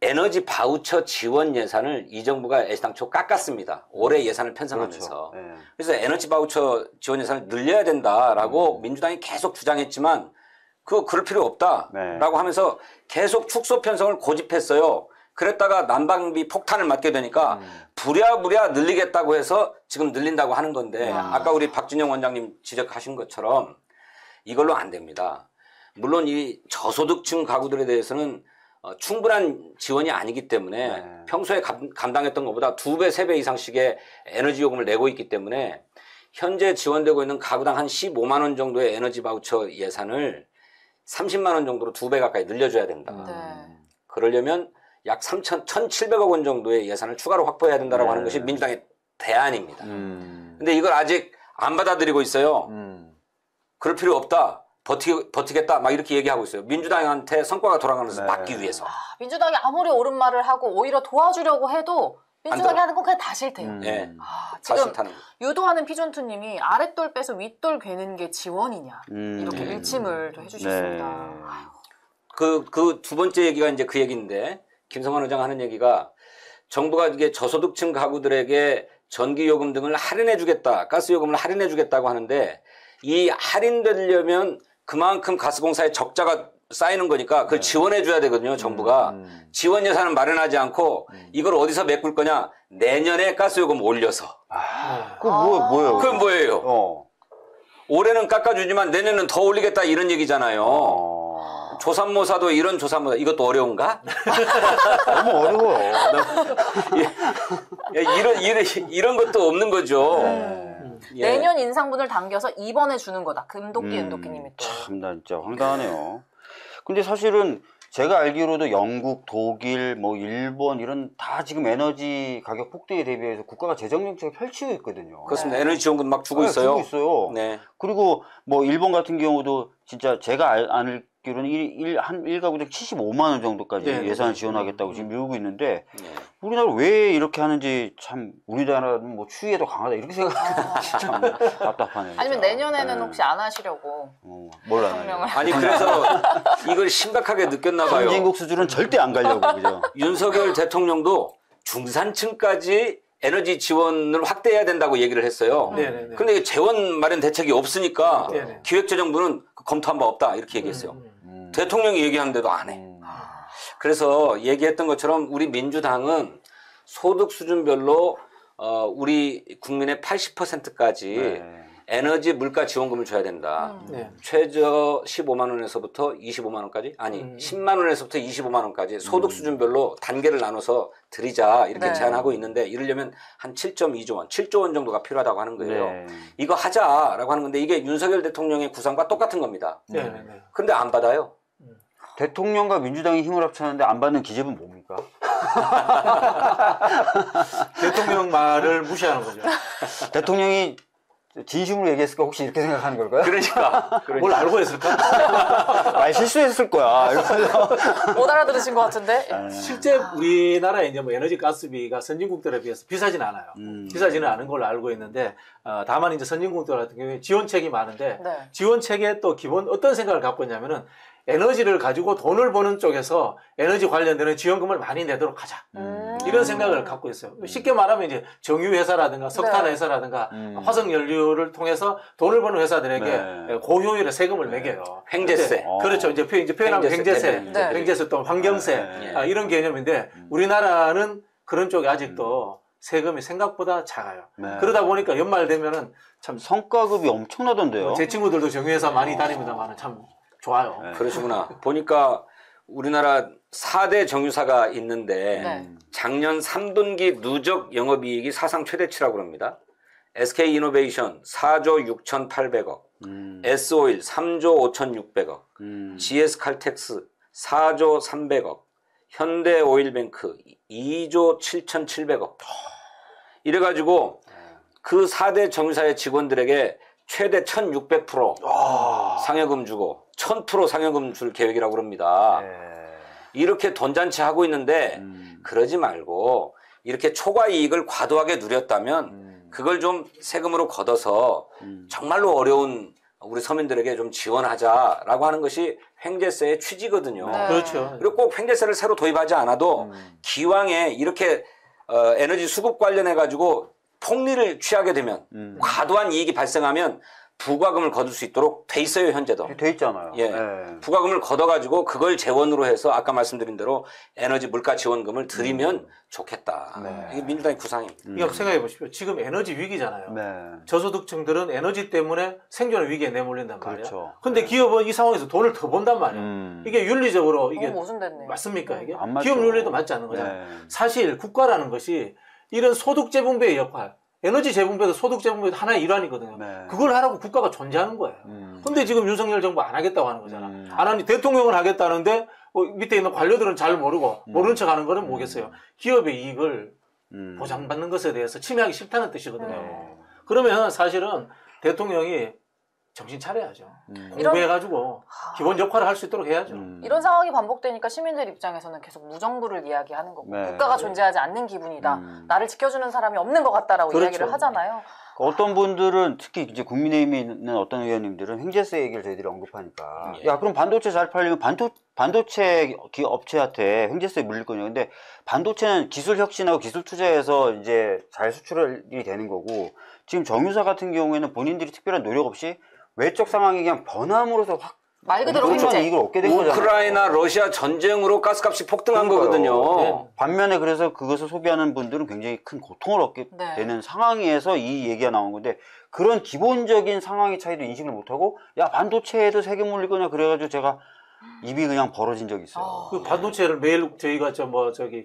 에너지 바우처 지원 예산을 이 정부가 애당초 깎았습니다. 올해 예산을 편성하면서. 그렇죠. 그래서 에너지 바우처 지원 예산을 늘려야 된다라고 민주당이 계속 주장했지만 그럴 필요 없다라고 하면서 계속 축소 편성을 고집했어요. 그랬다가 난방비 폭탄을 맞게 되니까 부랴부랴 늘리겠다고 해서 지금 늘린다고 하는 건데 아까 우리 박진영 원장님 지적하신 것처럼 이걸로 안 됩니다. 물론 이 저소득층 가구들에 대해서는 충분한 지원이 아니기 때문에 평소에 감당했던 것보다 2배, 3배 이상씩의 에너지 요금을 내고 있기 때문에 현재 지원되고 있는 가구당 한 15만 원 정도의 에너지 바우처 예산을 30만 원 정도로 2배 가까이 늘려줘야 된다. 그러려면 약 1,700억 원 정도의 예산을 추가로 확보해야 된다라고 하는 것이 민주당의 대안입니다. 근데 이걸 아직 안 받아들이고 있어요. 그럴 필요 없다. 버티겠다. 막 이렇게 얘기하고 있어요. 민주당한테 성과가 돌아가면서 막기 위해서. 민주당이 아무리 옳은 말을 하고 오히려 도와주려고 해도 민주당이 하는 건 그냥 다 싫대요. 네. 지금 다 싫다는 거. 유도하는 피존투님이 아랫돌 빼서 윗돌 괴는 게 지원이냐 이렇게 일침을 또 해주셨습니다. 그 두 번째 얘기가 이제 그 얘기인데 김성환 의장 하는 얘기가 정부가 이게 저소득층 가구들에게 전기요금 등을 할인해주겠다, 가스요금을 할인해주겠다고 하는데 이 할인되려면 그만큼 가스공사에 적자가 쌓이는 거니까 그걸 지원해줘야 되거든요, 정부가. 지원 예산은 마련하지 않고 이걸 어디서 메꿀 거냐? 내년에 가스요금 올려서. 뭐예요? 그건 뭐예요? 올해는 깎아주지만 내년은 더 올리겠다 이런 얘기잖아요. 조삼모사도 이런 조삼모사 이것도 어려운가? 너무 어려워요. 이런 것도 없는 거죠. 예. 내년 인상분을 당겨서 이번에 주는 거다. 금도끼, 은도끼님이 또. 참나 진짜 황당하네요. 근데 사실은 제가 알기로도 영국, 독일, 뭐 일본 이런 다 지금 에너지 가격 폭등에 대비해서 국가가 재정 정책을 펼치고 있거든요. 그렇습니다. 에너지 지원금 막 주고 있어요. 주고 있어요. 네. 그리고 뭐 일본 같은 경우도 진짜 제가 알기로는 한 1가구당 75만 원 정도까지 예산을 지원하겠다고 지금 미루고 있는데 우리나라 왜 이렇게 하는지 참 우리나라는 뭐 추위에도 강하다 이렇게 생각하면 참 답답하네요. 아니면 내년에는 혹시 안 하시려고 뭘 안 해요. 아니 그래서 이걸 심각하게 느꼈나 봐요. 선진국 수준은 절대 안 가려고 그죠. 윤석열 대통령도 중산층까지 에너지 지원을 확대해야 된다고 얘기를 했어요. 그런데 재원 마련 대책이 없으니까 기획재정부는 검토한 바 없다 이렇게 얘기했어요. 대통령이 얘기하는데도 안 해. 그래서 얘기했던 것처럼 우리 민주당은 소득 수준별로 우리 국민의 80%까지 에너지 물가 지원금을 줘야 된다. 최저 15만 원에서부터 25만 원까지 아니 10만 원에서부터 25만 원까지 소득 수준별로 단계를 나눠서 드리자 이렇게 제안하고 있는데 이러려면 한 7.2조 원, 7조 원 정도가 필요하다고 하는 거예요. 이거 하자라고 하는 건데 이게 윤석열 대통령의 구상과 똑같은 겁니다. 그런데 안 받아요. 대통령과 민주당이 힘을 합쳤는데 안 받는 기재부는 뭡니까? 대통령 말을 무시하는 거죠. 대통령이 진심으로 얘기했을까 혹시 이렇게 생각하는 걸까요? 그러니까. 뭘 알고 했을까? 말 실수했을 거야. 못 알아들으신 것 같은데. 실제 우리나라의 이제 뭐 에너지 가스비가 선진국들에 비해서 비싸지는 않아요. 비싸지는 않은 걸로 알고 있는데 다만 이제 선진국들 같은 경우에 지원책이 많은데 지원책에 또 기본 어떤 생각을 갖고 있냐면은 에너지를 가지고 돈을 버는 쪽에서 에너지 관련되는 지원금을 많이 내도록 하자. 이런 생각을 갖고 있어요. 쉽게 말하면 이제 정유회사라든가 석탄회사라든가 화석연료를 통해서 돈을 버는 회사들에게 고효율의 세금을 매겨요. 횡재세. 그렇죠. 이제 표현하면 횡재세 또 환경세 이런 개념인데 우리나라는 그런 쪽에 아직도 세금이 생각보다 작아요. 그러다 보니까 연말 되면은 참 성과급이 엄청나던데요. 제 친구들도 정유회사 많이 다닙니다만 참 좋아요. 그러시구나. 보니까 우리나라 4대 정유사가 있는데 작년 3분기 누적 영업이익이 사상 최대치라고 합니다. SK이노베이션 4조 6,800억, S오일 3조 5,600억, GS칼텍스 4조 300억, 현대오일뱅크 2조 7,700억. 이래가지고 그 4대 정유사의 직원들에게 최대 1,600% 상여금 주고 1,000% 상여금 줄 계획이라고 합니다. 이렇게 돈잔치 하고 있는데 그러지 말고 이렇게 초과 이익을 과도하게 누렸다면 그걸 좀 세금으로 걷어서 정말로 어려운 우리 서민들에게 좀 지원하자라고 하는 것이 횡재세의 취지거든요. 그렇죠. 그리고 꼭 횡재세를 새로 도입하지 않아도 기왕에 이렇게 에너지 수급 관련해 가지고 폭리를 취하게 되면 과도한 이익이 발생하면 부과금을 거둘 수 있도록 돼 있어요. 현재도. 돼 있잖아요. 부과금을 걷어가지고 그걸 재원으로 해서 아까 말씀드린 대로 에너지 물가 지원금을 드리면 좋겠다. 이게 민주당의 구상입니다. 이거 생각해 보십시오. 지금 에너지 위기잖아요. 저소득층들은 에너지 때문에 생존의 위기에 내몰린단 말이에요. 근데 기업은 이 상황에서 돈을 더 번단 말이에요. 이게 윤리적으로 이게 맞습니까? 이게 기업 윤리도 맞지 않는 거잖아요. 사실 국가라는 것이 이런 소득 재분배의 역할, 에너지 재분배도 소득 재분배도 하나의 일환이거든요. 그걸 하라고 국가가 존재하는 거예요. 근데 지금 윤석열 정부 안 하겠다고 하는 거잖아. 안 하니 대통령은 하겠다는데 밑에 있는 관료들은 잘 모르고 모르는 척 하는 거는 뭐겠어요. 기업의 이익을 보장받는 것에 대해서 침해하기 싫다는 뜻이거든요. 그러면 사실은 대통령이 정신 차려야죠. 공부해가지고 기본 역할을 할 수 있도록 해야죠. 이런 상황이 반복되니까 시민들 입장에서는 계속 무정부를 이야기하는 거고 국가가 존재하지 않는 기분이다. 나를 지켜주는 사람이 없는 것 같다라고 이야기를 하잖아요. 어떤 분들은 특히 이제 국민의힘에 있는 어떤 의원님들은 횡재세 얘기를 저희들이 언급하니까 야 그럼 반도체 잘 팔리면 반도체 업체한테 횡재세 물릴 거냐. 근데 반도체는 기술 혁신하고 기술 투자해서 이제 잘 수출이 되는 거고 지금 정유사 같은 경우에는 본인들이 특별한 노력 없이 외적 상황이 그냥 변함으로써 확 말 그대로 횡재. 이익을 얻게 된 거잖아요. 우크라이나 러시아 전쟁으로 가스값이 폭등한 거거든요. 반면에 그래서 그것을 소비하는 분들은 굉장히 큰 고통을 얻게 되는 상황에서 이 얘기가 나온 건데 그런 기본적인 상황의 차이도 인식을 못하고 야 반도체에도 세금 물릴 거냐 그래가지고 제가 입이 그냥 벌어진 적이 있어요. 그 반도체를 매일 저희가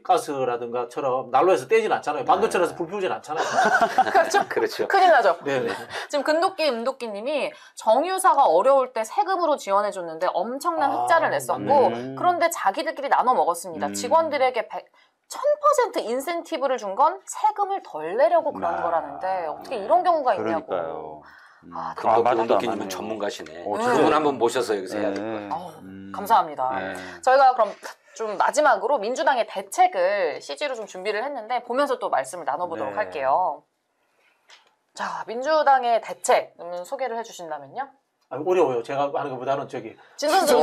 가스라든가처럼 난로에서 떼진 않잖아요. 반도체라서 불 피우진 않잖아요. 그렇죠. 그렇죠. 큰일 나죠. 네네. 지금 근도끼 음도끼님이 정유사가 어려울 때 세금으로 지원해줬는데 엄청난 흑자를 냈었고 그런데 자기들끼리 나눠 먹었습니다. 직원들에게 1000% 인센티브를 준 건 세금을 덜 내려고 그런 거라는데 어떻게 이런 경우가 있냐고. 그러니까요. 근도끼님은 전문가시네. 그분 한번 모셔서 여기서 해야 될 거예요. 감사합니다. 저희가 그럼 좀 마지막으로 민주당의 대책을 CG로 좀 준비를 했는데 보면서 또 말씀을 나눠보도록 할게요. 자, 민주당의 대책 소개를 해주신다면요? 어려워요. 제가 하는 것보다는 진선수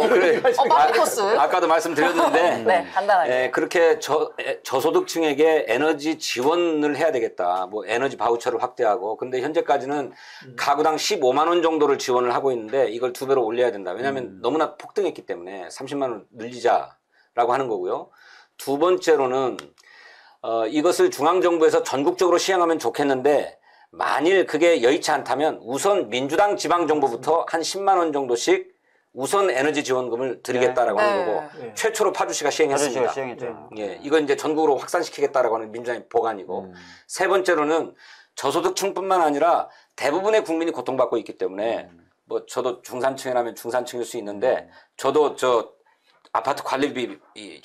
빠른 코스. 아까도 말씀드렸는데 네, 간단하게. 그렇게 저소득층에게 에너지 지원을 해야 되겠다. 뭐 에너지 바우처를 확대하고 근데 현재까지는 가구당 15만 원 정도를 지원을 하고 있는데 이걸 2배로 올려야 된다. 왜냐하면 너무나 폭등했기 때문에 30만 원 늘리자라고 하는 거고요. 두 번째로는 이것을 중앙정부에서 전국적으로 시행하면 좋겠는데 만일 그게 여의치 않다면 우선 민주당 지방정부부터 한 10만 원 정도씩 우선 에너지 지원금을 드리겠다라고 하는 거고 최초로 파주시가 시행했습니다. 예, 이건 이제 전국으로 확산시키겠다라고 하는 민주당의 보관이고 세 번째로는 저소득층뿐만 아니라 대부분의 국민이 고통받고 있기 때문에 뭐 저도 중산층이라면 중산층일 수 있는데 저도 아파트 관리비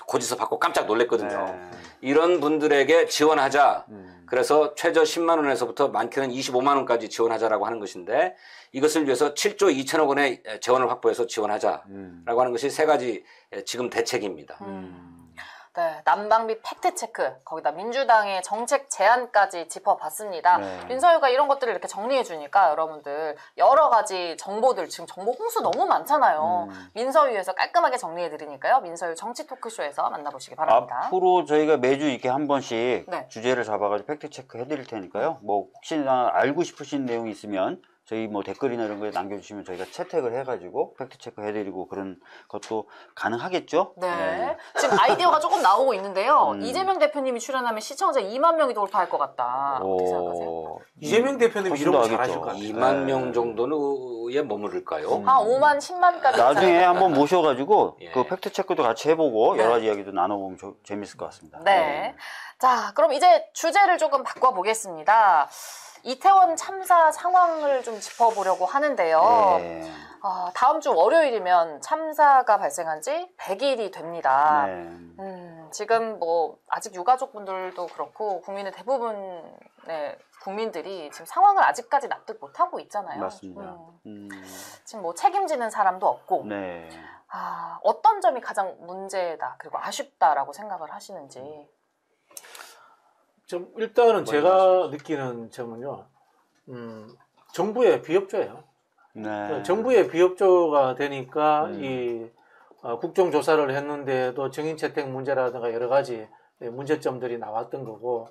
고지서 받고 깜짝 놀랐거든요. 이런 분들에게 지원하자. 그래서 최저 10만 원에서부터 많게는 25만 원까지 지원하자라고 하는 것인데 이것을 위해서 7조 2천억 원의 재원을 확보해서 지원하자라고 하는 것이 세 가지 지금 대책입니다. 네, 난방비 팩트체크, 거기다 민주당의 정책 제안까지 짚어봤습니다. 민서유가 이런 것들을 이렇게 정리해주니까 여러분들 여러 가지 정보들, 지금 정보 홍수 너무 많잖아요. 민서유에서 깔끔하게 정리해드리니까요. 민서유 정치 토크쇼에서 만나보시기 바랍니다. 앞으로 저희가 매주 이렇게 한 번씩 주제를 잡아가지고 팩트체크 해드릴 테니까요. 뭐 혹시나 알고 싶으신 내용이 있으면 저희 뭐 댓글이나 이런 거에 남겨주시면 저희가 채택을 해가지고 팩트체크 해드리고 그런 것도 가능하겠죠? 네. 지금 아이디어가 조금 나오고 있는데요. 이재명 대표님이 출연하면 시청자 2만 명이 돌파할 것 같다. 어떻게 생각하세요? 이재명 대표님이 이런 거 잘하실 것 같아요. 2만 명 정도에 머무를까요? 한 5만, 10만까지. 나중에 한번 모셔가지고 그 팩트체크도 같이 해보고 여러 가지 이야기도 나눠보면 재밌을 것 같습니다. 네. 자, 그럼 이제 주제를 조금 바꿔보겠습니다. 이태원 참사 상황을 좀 짚어보려고 하는데요. 다음 주 월요일이면 참사가 발생한 지 100일이 됩니다. 지금 뭐 아직 유가족분들도 그렇고 국민의 대부분의 국민들이 지금 상황을 아직까지 납득 못하고 있잖아요. 맞습니다. 지금 뭐 책임지는 사람도 없고 어떤 점이 가장 문제다 그리고 아쉽다라고 생각을 하시는지. 일단은 제가 느끼는 점은요, 정부의 비협조예요. 정부의 비협조가 되니까 이 국정조사를 했는데도 증인채택 문제라든가 여러 가지 문제점들이 나왔던 거고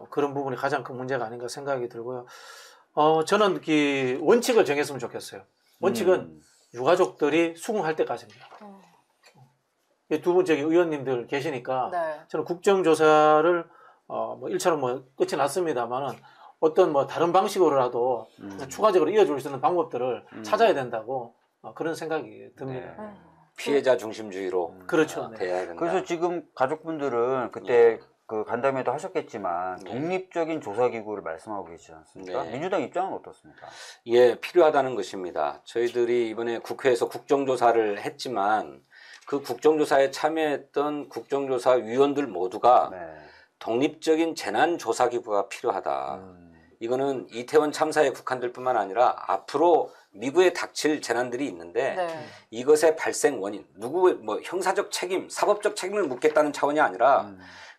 그런 부분이 가장 큰 문제가 아닌가 생각이 들고요. 저는 그 원칙을 정했으면 좋겠어요. 원칙은 유가족들이 수긍할 때까지입니다. 두 분 저기 의원님들 계시니까 저는 국정조사를 뭐 1차로 뭐 끝이 났습니다만은 어떤 뭐 다른 방식으로라도 추가적으로 이어줄 수 있는 방법들을 찾아야 된다고 그런 생각이 듭니다. 피해자 중심주의로 그렇죠. 돼야 된다. 그래서 지금 가족분들은 그때 그 간담회도 하셨겠지만 독립적인 조사기구를 말씀하고 계시지 않습니까? 민주당 입장은 어떻습니까? 예, 필요하다는 것입니다. 저희들이 이번에 국회에서 국정조사를 했지만 그 국정조사에 참여했던 국정조사 위원들 모두가 독립적인 재난조사기구가 필요하다. 이거는 이태원 참사에 국한될 뿐만 아니라 앞으로 미국에 닥칠 재난들이 있는데 이것의 발생 원인, 누구의 뭐 형사적 책임, 사법적 책임을 묻겠다는 차원이 아니라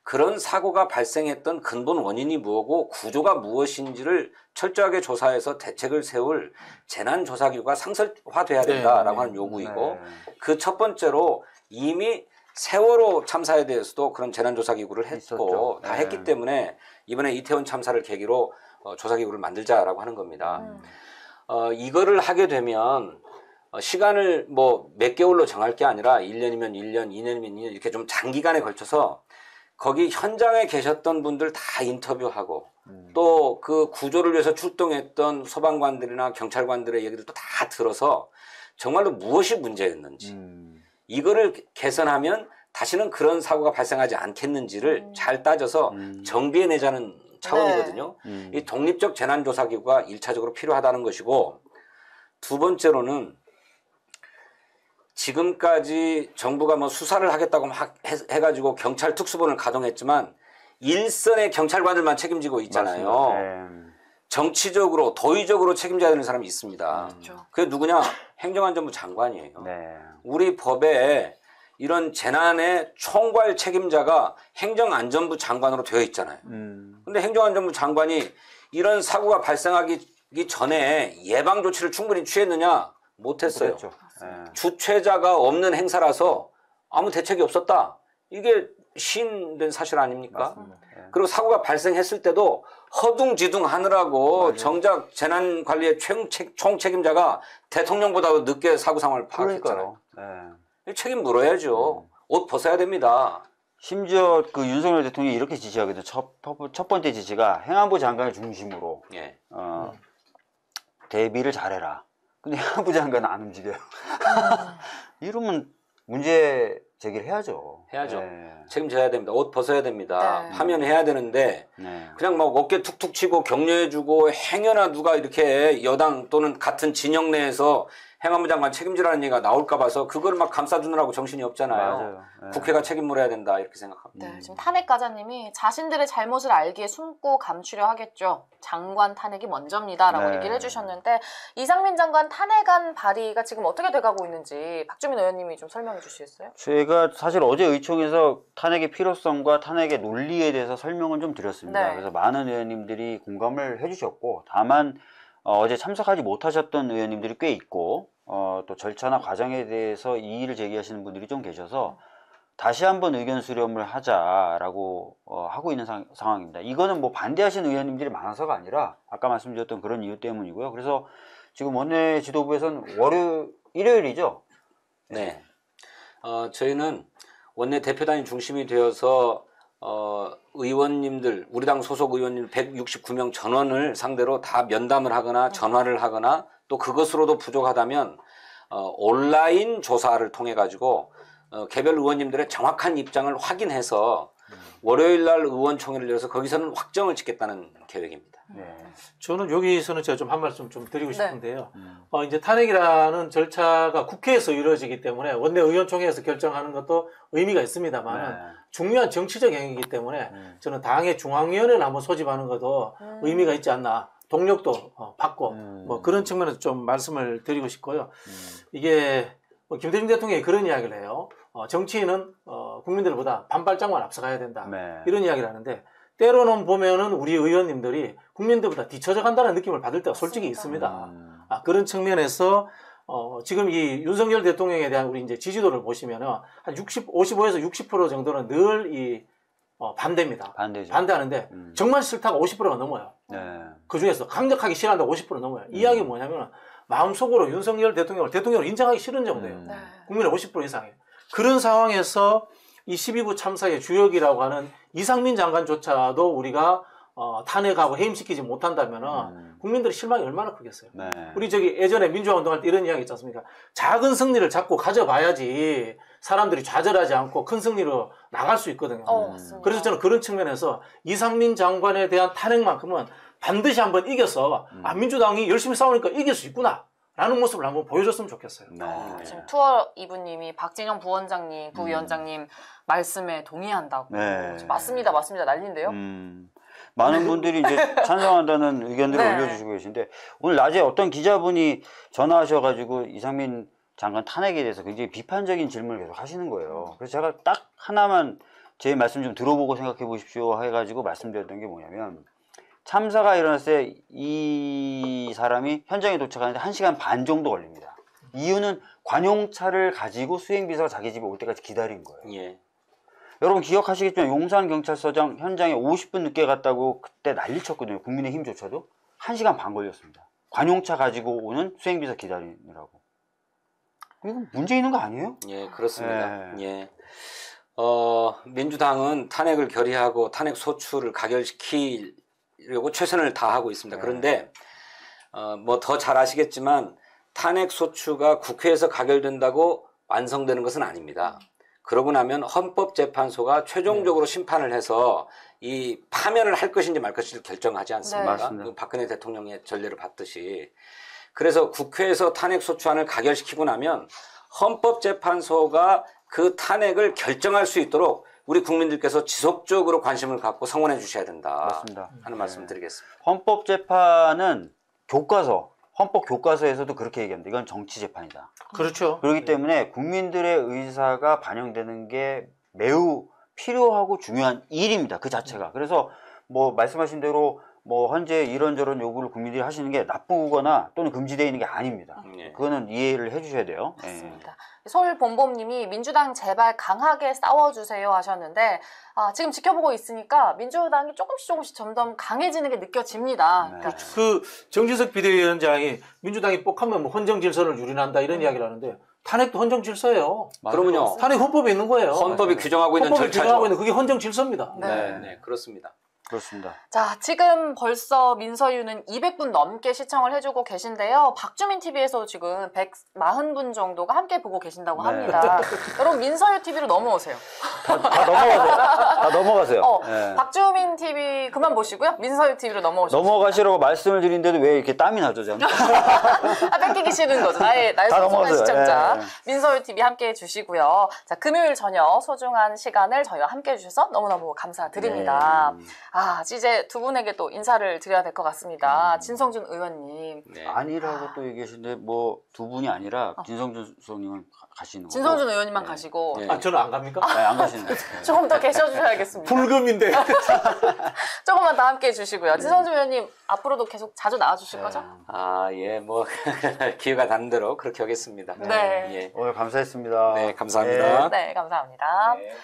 그런 사고가 발생했던 근본 원인이 뭐고 구조가 무엇인지를 철저하게 조사해서 대책을 세울 재난조사기구가 상설화돼야 된다라고 하는 요구이고 그 첫 번째로 이미 세월호 참사에 대해서도 그런 재난조사기구를 했고 다 했기 때문에 이번에 이태원 참사를 계기로 조사기구를 만들자라고 하는 겁니다. 이거를 하게 되면 시간을 뭐 몇 개월로 정할 게 아니라 1년이면 1년, 2년이면 2년 이렇게 좀 장기간에 걸쳐서 거기 현장에 계셨던 분들 다 인터뷰하고 또 그 구조를 위해서 출동했던 소방관들이나 경찰관들의 얘기들도 다 들어서 정말로 무엇이 문제였는지 이거를 개선하면 다시는 그런 사고가 발생하지 않겠는지를 잘 따져서 정비해내자는 차원이거든요. 이 독립적 재난조사기구가 1차적으로 필요하다는 것이고, 두 번째로는 지금까지 정부가 뭐 수사를 하겠다고 막 해가지고 경찰 특수본을 가동했지만 일선의 경찰관들만 책임지고 있잖아요. 정치적으로 도의적으로 책임져야 되는 사람이 있습니다. 그게 누구냐? 행정안전부 장관이에요. 네. 우리 법에 이런 재난의 총괄 책임자가 행정안전부 장관으로 되어 있잖아요. 근데 행정안전부 장관이 이런 사고가 발생하기 전에 예방 조치를 충분히 취했느냐? 못했어요. 주최자가 없는 행사라서 아무 대책이 없었다. 이게 시인된 사실 아닙니까? 그리고 사고가 발생했을 때도 허둥지둥 하느라고 정작 재난관리의 총책임자가 대통령보다도 늦게 사고 상황을 파악했잖아요. 책임 물어야죠. 옷 벗어야 됩니다. 심지어 그 윤석열 대통령이 이렇게 지시하거든요. 첫 번째 지시가 행안부 장관을 중심으로 대비를 잘해라. 근데 행안부 장관은 안 움직여요. 이러면 문제 제기를 해야죠. 책임져야 됩니다. 옷 벗어야 됩니다. 파면해야 되는데 그냥 막 어깨 툭툭 치고 격려해주고 행여나 누가 이렇게 여당 또는 같은 진영 내에서 행안부 장관 책임지라는 얘기가 나올까 봐서 그걸 막 감싸주느라고 정신이 없잖아요. 국회가 책임 물어야 된다 이렇게 생각합니다. 네, 지금 탄핵가자님이 자신들의 잘못을 알기에 숨고 감추려 하겠죠. 장관 탄핵이 먼저입니다라고 얘기를 해주셨는데, 이상민 장관 탄핵안 발의가 지금 어떻게 돼가고 있는지 박주민 의원님이 좀 설명해 주시겠어요? 제가 사실 어제 의총에서 탄핵의 필요성과 탄핵의 논리에 대해서 설명을 좀 드렸습니다. 그래서 많은 의원님들이 공감을 해주셨고, 다만 어제 참석하지 못하셨던 의원님들이 꽤 있고, 또 절차나 과정에 대해서 이의를 제기하시는 분들이 좀 계셔서 다시 한번 의견 수렴을 하자라고 하고 있는 상황입니다. 이거는 뭐 반대하시는 의원님들이 많아서가 아니라 아까 말씀드렸던 그런 이유 때문이고요. 그래서 지금 원내 지도부에서는 일요일이죠? 네. 저희는 원내 대표단이 중심이 되어서 의원님들, 우리 당 소속 의원님 169명 전원을 상대로 다 면담을 하거나 전화를 하거나 또 그것으로도 부족하다면 온라인 조사를 통해 가지고 개별 의원님들의 정확한 입장을 확인해서 월요일 날 의원총회를 열어서 거기서는 확정을 짓겠다는 계획입니다. 저는 여기서는 제가 좀 한 말씀 좀 드리고 싶은데요. 이제 탄핵이라는 절차가 국회에서 이루어지기 때문에 원내 의원총회에서 결정하는 것도 의미가 있습니다만 중요한 정치적 행위이기 때문에 저는 당의 중앙위원회를 한번 소집하는 것도 의미가 있지 않나. 동력도 받고 뭐 그런 측면에서 좀 말씀을 드리고 싶고요. 이게 김대중 대통령이 그런 이야기를 해요. 정치인은 국민들보다 반발짝만 앞서가야 된다. 이런 이야기를 하는데, 때로는 보면은 우리 의원님들이 국민들보다 뒤처져 간다는 느낌을 받을 때가 솔직히 있습니다. 그런 측면에서 지금 이 윤석열 대통령에 대한 우리 이제 지지도를 보시면은 한 55에서 60% 정도는 늘 반대입니다. 반대하는데 정말 싫다가 50%가 넘어요. 그 중에서 강력하게 싫어한다고 50% 넘어요. 이야기가 뭐냐면 마음속으로 윤석열 대통령을 인정하기 싫은 정도예요. 국민의 50% 이상이에요. 그런 상황에서 이 12구 참사의 주역이라고 하는 이상민 장관조차도 우리가 탄핵하고 해임시키지 못한다면은 국민들의 실망이 얼마나 크겠어요. 우리 예전에 민주화 운동할 때 이런 이야기 있지 않습니까? 작은 승리를 자꾸 가져봐야지 사람들이 좌절하지 않고 큰 승리로 나갈 수 있거든요. 그래서 저는 그런 측면에서 이상민 장관에 대한 탄핵만큼은 반드시 한번 이겨서 민주당이 열심히 싸우니까 이길 수 있구나 라는 모습을 한번 보여줬으면 좋겠어요. 지금 투어 이브님이 박진영 부원장님, 부위원장님 말씀에 동의한다고. 맞습니다 난리인데요. 많은 분들이 이제 찬성한다는 의견들을 올려주시고 계신데, 오늘 낮에 어떤 기자분이 전화하셔가지고 이상민 장관 탄핵에 대해서 굉장히 비판적인 질문을 계속 하시는 거예요. 그래서 제가 딱 하나만 제 말씀 좀 들어보고 생각해 보십시오 해가지고 말씀드렸던 게 뭐냐면, 참사가 일어났을 때 이 사람이 현장에 도착하는데 1시간 반 정도 걸립니다. 이유는 관용차를 가지고 수행비서가 자기 집에 올 때까지 기다린 거예요. 여러분 기억하시겠지만 용산경찰서장 현장에 50분 늦게 갔다고 그때 난리쳤거든요. 국민의힘조차도 1시간 반 걸렸습니다. 관용차 가지고 오는 수행비서 기다리느라고. 이거 문제 있는 거 아니에요? 그렇습니다. 민주당은 탄핵을 결의하고 탄핵 소추를 가결시키려고 최선을 다하고 있습니다. 그런데 뭐 더 잘 아시겠지만 탄핵 소추가 국회에서 가결된다고 완성되는 것은 아닙니다. 그러고 나면 헌법재판소가 최종적으로 심판을 해서 이 파면을 할 것인지 말 것인지 결정하지 않습니까? 네. 박근혜 대통령의 전례를 봤듯이. 그래서 국회에서 탄핵소추안을 가결시키고 나면 헌법재판소가 그 탄핵을 결정할 수 있도록 우리 국민들께서 지속적으로 관심을 갖고 성원해 주셔야 된다. 맞습니다. 하는 말씀 드리겠습니다. 헌법재판은 헌법 교과서에서도 그렇게 얘기합니다. 이건 정치재판이다. 그렇죠. 그렇기 때문에 국민들의 의사가 반영되는 게 매우 필요하고 중요한 일입니다. 그 자체가. 그래서 뭐 말씀하신 대로 뭐 현재 이런저런 요구를 국민들이 하시는 게 나쁘거나 또는 금지되어 있는 게 아닙니다. 그거는 이해를 해주셔야 돼요. 맞습니다. 서울본범님이 민주당 제발 강하게 싸워주세요 하셨는데 지금 지켜보고 있으니까 민주당이 조금씩 점점 강해지는 게 느껴집니다. 네. 그러니까 그 정진석 비대위원장이 민주당이 뻑하면 뭐 헌정 질서를 유린한다 이런 이야기를 하는데 탄핵도 헌정 질서예요. 그러면요. 탄핵 헌법에 있는 거예요. 헌법이 규정하고 있는 헌법이 절차죠. 규정하고 있는 그게 헌정 질서입니다. 네, 그렇습니다. 그렇습니다. 자, 지금 벌써 민서유는 200분 넘게 시청을 해주고 계신데요. 박주민 TV에서도 지금 140분 정도가 함께 보고 계신다고 합니다. 여러분 민서유 TV로 넘어오세요. 다 넘어가세요. 다 넘어가세요. 네. 박주민 TV 그만 보시고요. 민서유 TV로 넘어오시죠. 넘어가시라고 말씀을 드리는데도 왜 이렇게 땀이 나죠, 저는? 뺏기기 싫은 거죠. 나의 소중한 시청자. 민서유 TV 함께 해주시고요. 자, 금요일 저녁 소중한 시간을 저희와 함께 해주셔서 너무너무 감사드립니다. 이제 두 분에게 또 인사를 드려야 될 것 같습니다. 진성준 의원님. 네. 아니라고 또 얘기하시는데 뭐 두 분이 아니라 진성준 수석님은 가시는 거고. 진성준 의원님만 가시고. 저는 안 갑니까? 네, 안 가시는 거예요. 조금 더 계셔주셔야겠습니다. 불금인데. 조금만 더 함께 해주시고요. 진성준 의원님 앞으로도 계속 자주 나와주실 거죠? 뭐 기회가 닿는 대로 그렇게 하겠습니다. 네. 예. 오늘 감사했습니다. 네, 감사합니다. 네, 감사합니다. 네.